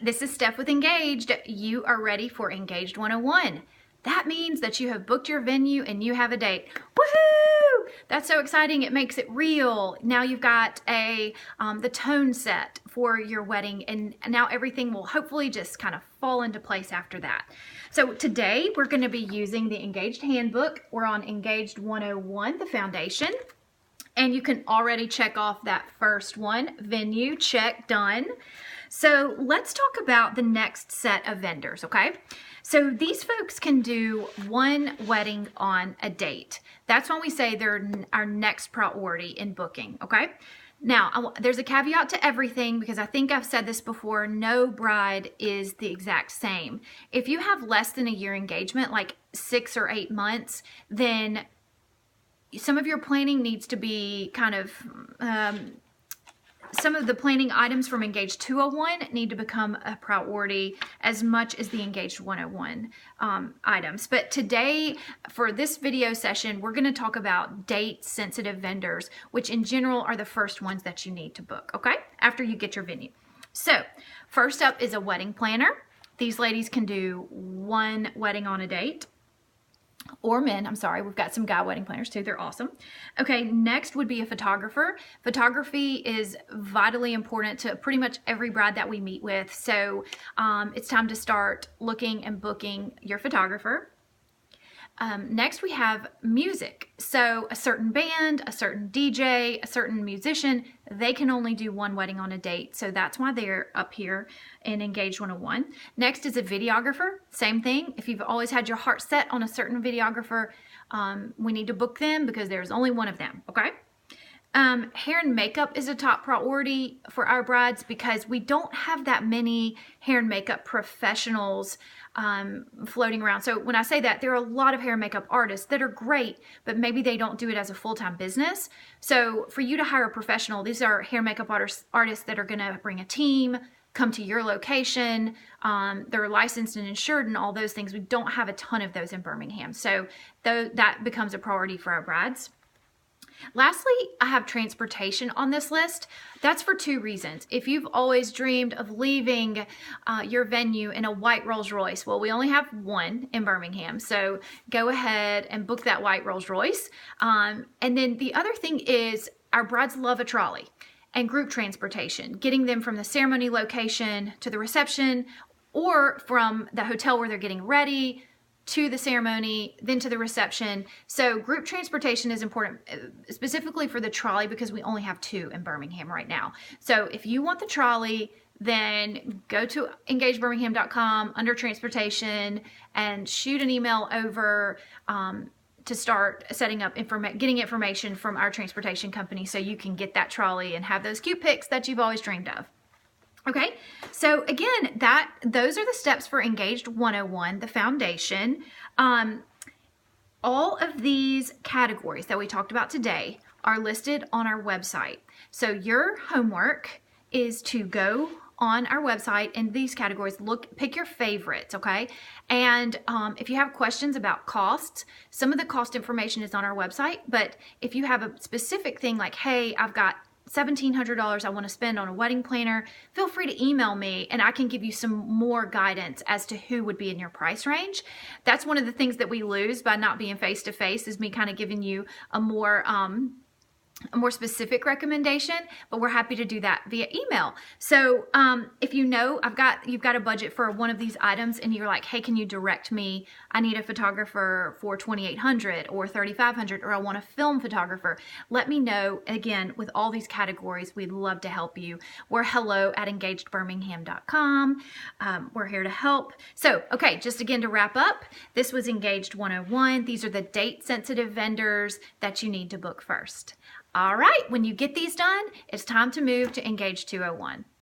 this is Steph with Engaged. You are ready for Engaged 101. That means that you have booked your venue and you have a date. Woohoo! That's so exciting. It makes it real. Now you've got the tone set for your wedding, and now everything will hopefully just kind of fall into place after that. So today we're going to be using the Engaged Handbook. We're on Engaged 101, the foundation. And you can already check off that first one, venue, check, done. So let's talk about the next set of vendors, okay? So these folks can do one wedding on a date. That's when we say they're our next priority in booking, okay? Now, there's a caveat to everything because I think I've said this before, no bride is the exact same. If you have less than a year engagement, like 6 or 8 months, then some of your planning needs to be kind of, some of the planning items from Engaged 201 need to become a priority as much as the Engaged 101 items. But today, for this video session, we're going to talk about date-sensitive vendors, which in general are the first ones that you need to book, okay? After you get your venue. So, first up is a wedding planner. These ladies can do one wedding on a date. Or men, I'm sorry, we've got some guy wedding planners too, they're awesome. Okay, next would be a photographer. Photography is vitally important to pretty much every bride that we meet with, so it's time to start looking and booking your photographer. Next we have music. So a certain band, a certain DJ, a certain musician, they can only do one wedding on a date. So that's why they're up here in Engaged 101. Next is a videographer. Same thing. If you've always had your heart set on a certain videographer, we need to book them because there's only one of them, okay? Hair and makeup is a top priority for our brides because we don't have that many hair and makeup professionals floating around. So when I say that, there are a lot of hair and makeup artists that are great, but maybe they don't do it as a full-time business. So for you to hire a professional, these are hair and makeup artists that are going to bring a team, come to your location, they're licensed and insured and all those things. We don't have a ton of those in Birmingham. So that becomes a priority for our brides. Lastly, I have transportation on this list. That's for 2 reasons. If you've always dreamed of leaving your venue in a white Rolls Royce, well, we only have one in Birmingham, so go ahead and book that white Rolls Royce. And then the other thing is our brides love a trolley and group transportation, getting them from the ceremony location to the reception or from the hotel where they're getting ready to the ceremony, then to the reception. So group transportation is important, specifically for the trolley because we only have 2 in Birmingham right now. So if you want the trolley, then go to engagebirmingham.com under transportation and shoot an email over to start setting up getting information from our transportation company so you can get that trolley and have those cute pics that you've always dreamed of. Okay, so again, those are the steps for Engaged 101, the foundation. All of these categories that we talked about today are listed on our website. So your homework is to go on our website in these categories, pick your favorites, okay? And if you have questions about costs, some of the cost information is on our website, but if you have a specific thing like, hey, I've got $1,700 I want to spend on a wedding planner, feel free to email me and I can give you some more guidance as to who would be in your price range. That's one of the things that we lose by not being face-to-face is me kind of giving you a more specific recommendation, but we're happy to do that via email. So if you've got a budget for one of these items and you're like, hey, can you direct me? I need a photographer for $2,800 or $3,500, or I want a film photographer. Let me know. Again, with all these categories, we'd love to help you. We're hello@engagedbirmingham.com. We're here to help. So, okay, just again to wrap up, this was Engaged 101. These are the date-sensitive vendors that you need to book first. All right, when you get these done, it's time to move to Engaged 201.